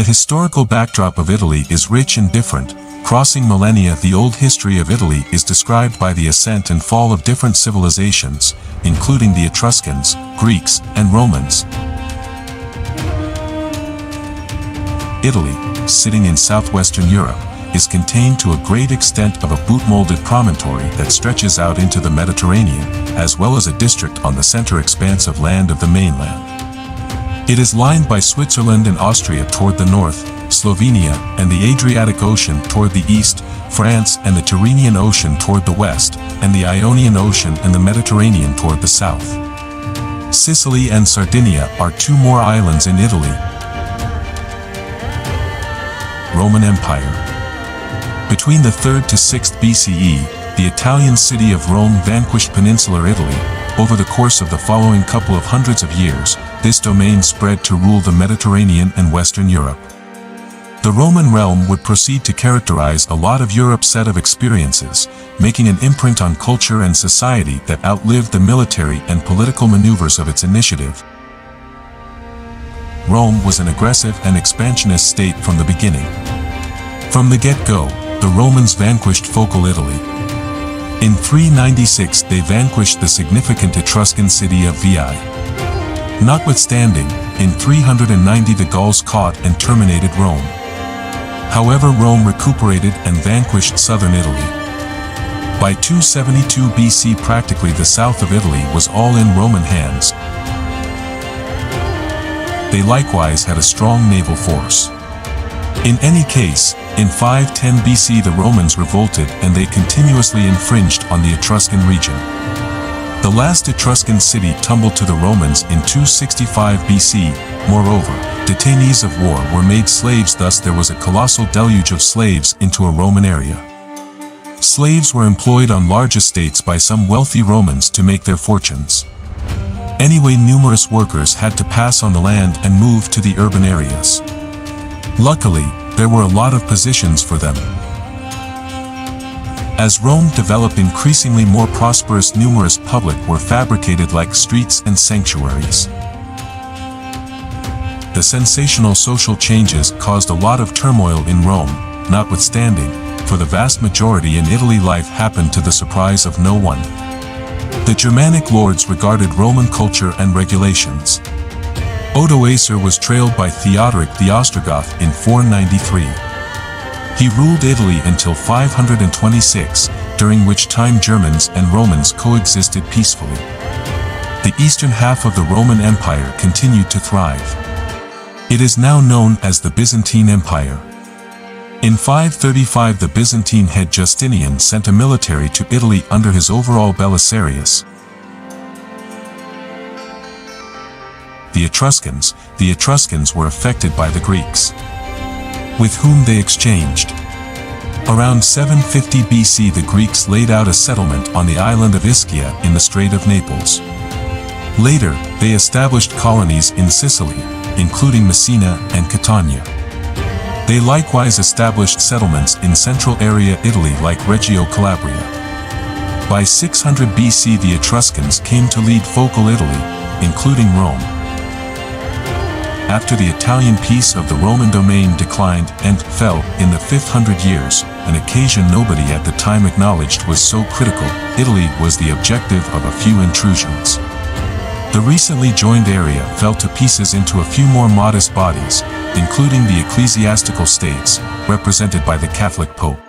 historical backdrop of Italy is rich and different. Crossing millennia, the old history of Italy is described by the ascent and fall of different civilizations, including the Etruscans, Greeks, and Romans. Italy, sitting in southwestern Europe, is contained to a great extent of a boot-molded promontory that stretches out into the Mediterranean, as well as a district on the center expanse of land of the mainland. It is lined by Switzerland and Austria toward the north, Slovenia and the Adriatic Ocean toward the east, France and the Tyrrhenian Ocean toward the west, and the Ionian Ocean and the Mediterranean toward the south. Sicily and Sardinia are two more islands in Italy. Roman Empire. Between the 3rd to 6th BCE, the Italian city of Rome vanquished peninsular Italy. Over the course of the following couple of hundreds of years, this domain spread to rule the Mediterranean and Western Europe. The Roman realm would proceed to characterize a lot of Europe's set of experiences, making an imprint on culture and society that outlived the military and political maneuvers of its initiative. Rome was an aggressive and expansionist state from the beginning. From the get-go, the Romans vanquished Focal Italy. In 396 they vanquished the significant Etruscan city of Veii. Notwithstanding, in 390 the Gauls caught and terminated Rome. However, Rome recuperated and vanquished southern Italy. By 272 BC practically the south of Italy was all in Roman hands. They likewise had a strong naval force. In any case, in 510 BC the Romans revolted and they continuously infringed on the Etruscan region. The last Etruscan city tumbled to the Romans in 265 BC. Moreover, detainees of war were made slaves, thus there was a colossal deluge of slaves into a Roman area. Slaves were employed on large estates by some wealthy Romans to make their fortunes. Anyway, numerous workers had to pass on the land and move to the urban areas. Luckily, there were a lot of positions for them. As Rome developed, increasingly more prosperous, numerous public were fabricated like streets and sanctuaries. The sensational social changes caused a lot of turmoil in Rome. Notwithstanding, for the vast majority in Italy life happened to the surprise of no one. The Germanic lords regarded Roman culture and regulations. Odoacer was trailed by Theodoric the Ostrogoth in 493. He ruled Italy until 526, during which time Germans and Romans coexisted peacefully. The eastern half of the Roman Empire continued to thrive. It is now known as the Byzantine Empire. In 535 the Byzantine head Justinian sent a military to Italy under his overall Belisarius. The Etruscans were affected by the Greeks, with whom they exchanged. Around 750 BC the Greeks laid out a settlement on the island of Ischia in the Strait of Naples. Later, they established colonies in Sicily, including Messina and Catania. They likewise established settlements in central area Italy like Reggio Calabria. By 600 BC the Etruscans came to lead Focal Italy, including Rome. After the Italian peace of the Roman domain declined and fell in the 500 years, an occasion nobody at the time acknowledged was so critical, Italy was the objective of a few intrusions. The recently joined area fell to pieces into a few more modest bodies, including the ecclesiastical states, represented by the Catholic Pope.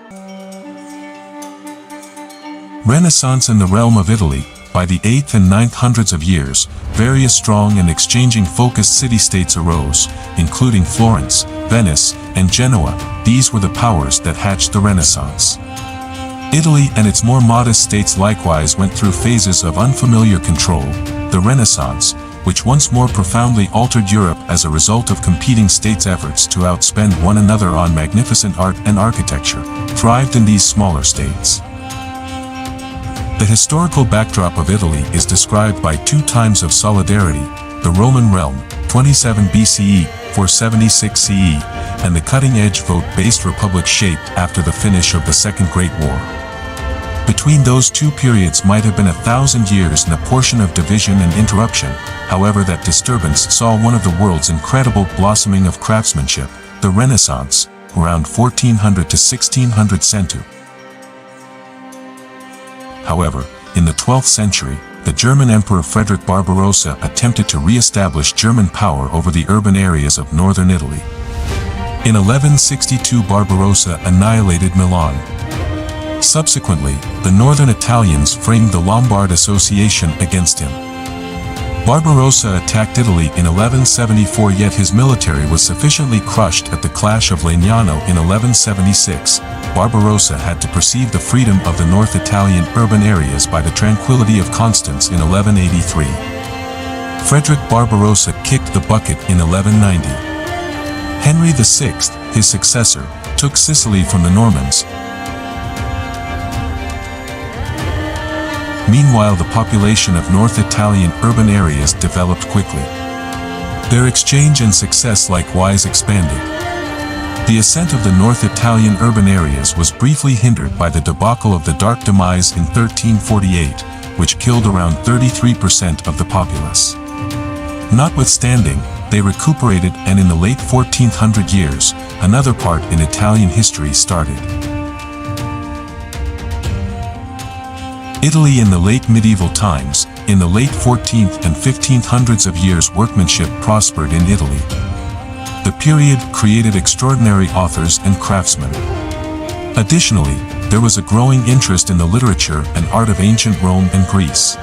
Renaissance in the realm of Italy. By the 8th and 9th hundreds of years, various strong and exchanging-focused city-states arose, including Florence, Venice, and Genoa. These were the powers that hatched the Renaissance. Italy and its more modest states likewise went through phases of unfamiliar control. The Renaissance, which once more profoundly altered Europe as a result of competing states' efforts to outspend one another on magnificent art and architecture, thrived in these smaller states. The historical backdrop of Italy is described by two times of solidarity: the Roman realm, 27 BCE, 476 CE, and the cutting-edge vote-based republic shaped after the finish of the Second Great War. Between those two periods might have been 1,000 years and a portion of division and interruption. However, that disturbance saw one of the world's incredible blossoming of craftsmanship, the Renaissance, around 1400 to 1600 centu. However, in the 12th century, the German Emperor Frederick Barbarossa attempted to re-establish German power over the urban areas of northern Italy. In 1162 Barbarossa annihilated Milan. Subsequently, the northern Italians framed the Lombard Association against him. Barbarossa attacked Italy in 1174, yet his military was sufficiently crushed at the clash of Legnano in 1176. Barbarossa had to perceive the freedom of the North Italian urban areas by the tranquility of Constance in 1183. Frederick Barbarossa kicked the bucket in 1190. Henry VI, his successor, took Sicily from the Normans. Meanwhile, the population of North Italian urban areas developed quickly. Their exchange and success likewise expanded. The ascent of the North Italian urban areas was briefly hindered by the debacle of the Dark Demise in 1348, which killed around 33% of the populace. Notwithstanding, they recuperated, and in the late 1400 years, another part in Italian history started. Italy in the late medieval times. In the late 14th and 1500s of years, workmanship prospered in Italy. The period created extraordinary authors and craftsmen. Additionally, there was a growing interest in the literature and art of ancient Rome and Greece.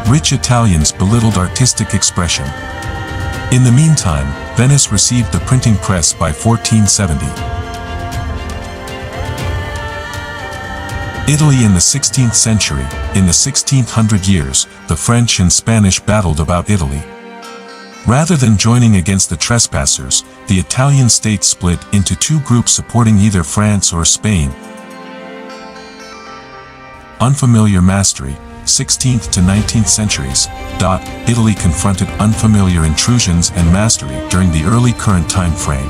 Rich Italians belittled artistic expression. In the meantime, Venice received the printing press by 1470. Italy in the 16th century. In the 1600 years, the French and Spanish battled about Italy. Rather than joining against the trespassers, the Italian state split into two groups supporting either France or Spain. Unfamiliar mastery. 16th to 19th centuries. Italy confronted unfamiliar intrusions and mastery during the early current time frame.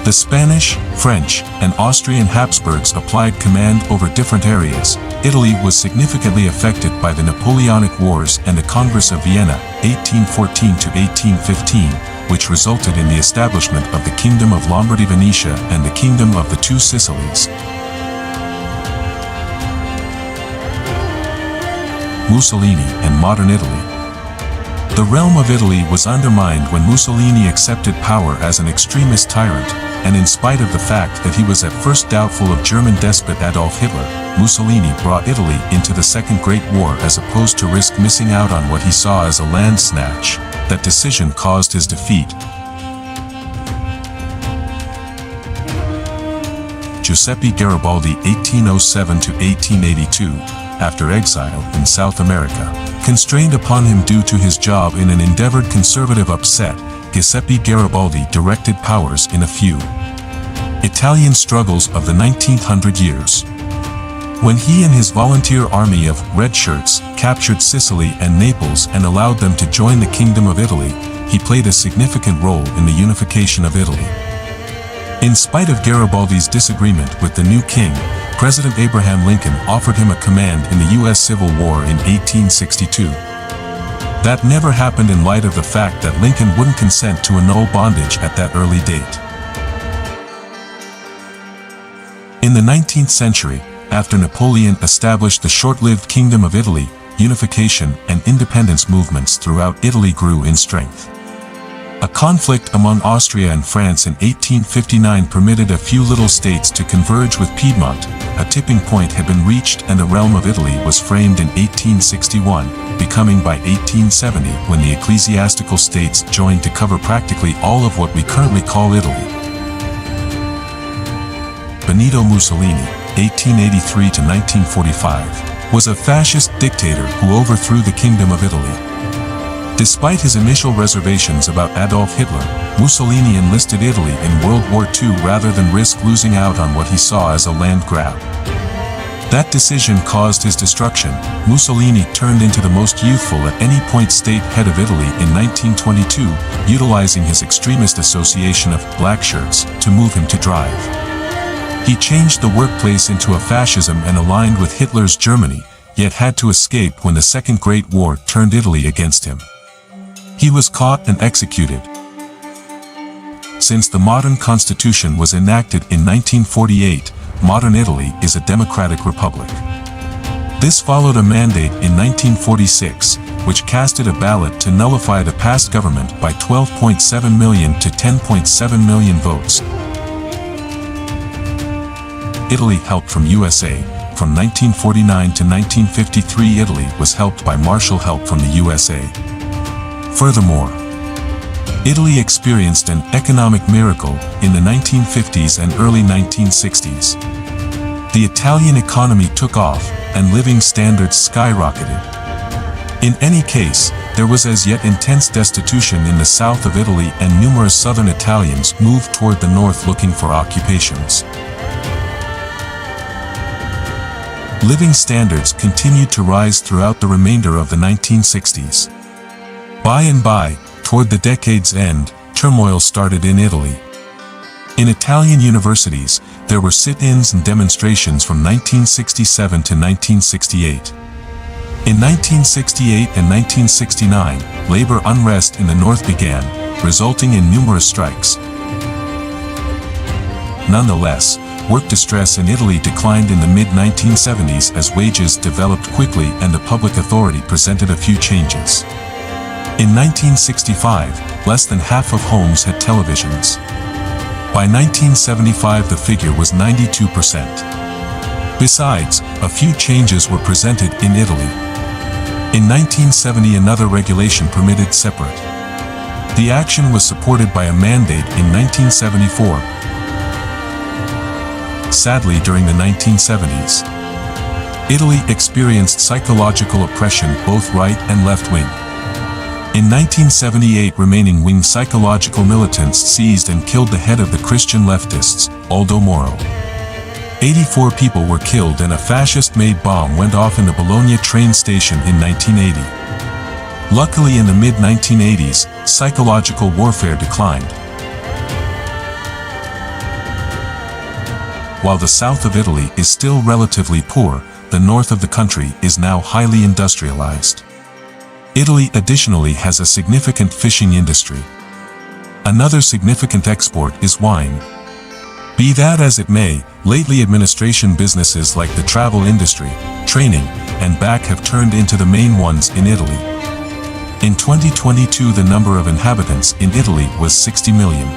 The Spanish, French, and Austrian Habsburgs applied command over different areas. Italy was significantly affected by the Napoleonic Wars and the Congress of Vienna, 1814 to 1815, which resulted in the establishment of the Kingdom of Lombardy-Venetia and the Kingdom of the Two Sicilies. Mussolini and modern Italy. The realm of Italy was undermined when Mussolini accepted power as an extremist tyrant, and in spite of the fact that he was at first doubtful of German despot Adolf Hitler, Mussolini brought Italy into the Second Great War as opposed to risk missing out on what he saw as a land snatch. That decision caused his defeat. Giuseppe Garibaldi 1807 to 1882, after exile in South America, constrained upon him due to his job in an endeavored conservative upset, Giuseppe Garibaldi directed powers in a few Italian struggles of the 1900 years. When he and his volunteer army of red shirts captured Sicily and Naples and allowed them to join the Kingdom of Italy, he played a significant role in the unification of Italy. In spite of Garibaldi's disagreement with the new king, President Abraham Lincoln offered him a command in the U.S. Civil War in 1862. That never happened in light of the fact that Lincoln wouldn't consent to annul bondage at that early date. In the 19th century, after Napoleon established the short-lived Kingdom of Italy, unification and independence movements throughout Italy grew in strength. A conflict among Austria and France in 1859 permitted a few little states to converge with Piedmont. A tipping point had been reached and the realm of Italy was framed in 1861, becoming by 1870 when the ecclesiastical states joined to cover practically all of what we currently call Italy. Benito Mussolini, 1883 to 1945, was a fascist dictator who overthrew the Kingdom of Italy. Despite his initial reservations about Adolf Hitler, Mussolini enlisted Italy in World War II rather than risk losing out on what he saw as a land grab. That decision caused his destruction. Mussolini turned into the most youthful at any point state head of Italy in 1922, utilizing his extremist association of black shirts to move him to drive. He changed the workplace into a fascism and aligned with Hitler's Germany, yet had to escape when the Second Great War turned Italy against him. He was caught and executed. Since the modern constitution was enacted in 1948, modern Italy is a democratic republic. This followed a mandate in 1946, which casted a ballot to nullify the past government by 12.7 million to 10.7 million votes. Italy helped from USA. From 1949 to 1953, Italy was helped by Marshall help from the USA. Furthermore, Italy experienced an economic miracle in the 1950s and early 1960s. The Italian economy took off, and living standards skyrocketed. In any case, there was as yet intense destitution in the south of Italy, and numerous southern Italians moved toward the north looking for occupations. Living standards continued to rise throughout the remainder of the 1960s. By and by, toward the decade's end, turmoil started in Italy. In Italian universities, there were sit-ins and demonstrations from 1967 to 1968. In 1968 and 1969, labor unrest in the north began, resulting in numerous strikes. Nonetheless, work distress in Italy declined in the mid-1970s as wages developed quickly and the public authority presented a few changes. In 1965, less than half of homes had televisions. By 1975, the figure was 92%. Besides, a few changes were presented in Italy. In 1970, another regulation permitted separate. The action was supported by a mandate in 1974. Sadly, during the 1970s, Italy experienced psychological oppression, both right and left wing. In 1978, remaining wing psychological militants seized and killed the head of the Christian leftists, Aldo Moro. 84 people were killed and a fascist-made bomb went off in the Bologna train station in 1980. Luckily, in the mid-1980s, psychological warfare declined. While the south of Italy is still relatively poor, the north of the country is now highly industrialized. Italy additionally has a significant fishing industry. Another significant export is wine. Be that as it may, lately administration businesses like the travel industry, training, and back have turned into the main ones in Italy. In 2022, the number of inhabitants in Italy was 60 million.